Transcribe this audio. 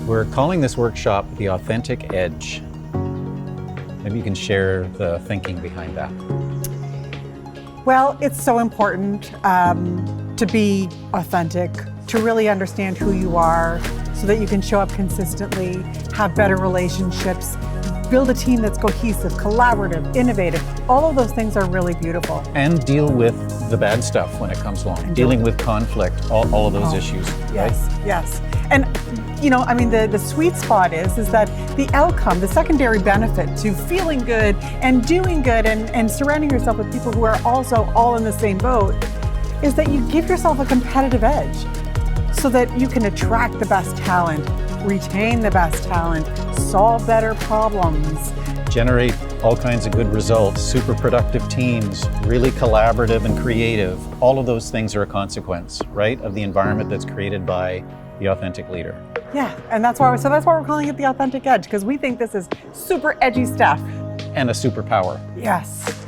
We're calling this workshop The Authentic Edge. Maybe you can share the thinking behind that. Well, it's so important to be authentic, to really understand who you are so that you can show up consistently, have better relationships, build a team that's cohesive, collaborative, innovative. All of those things are really beautiful. And deal with the bad stuff when it comes along. Dealing with conflict, all of those issues. Yes, right? yes. And the sweet spot is that the outcome, the secondary benefit to feeling good and doing good and surrounding yourself with people who are also all in the same boat is that you give yourself a competitive edge so that you can attract the best talent, retain the best talent, solve better problems. Generate all kinds of good results, super productive teams, really collaborative and creative. All of those things are a consequence, right, of the environment that's created by the authentic leader. Yeah, and that's why we're calling it The Authentic Edge, because we think this is super edgy stuff. And a superpower. Yes.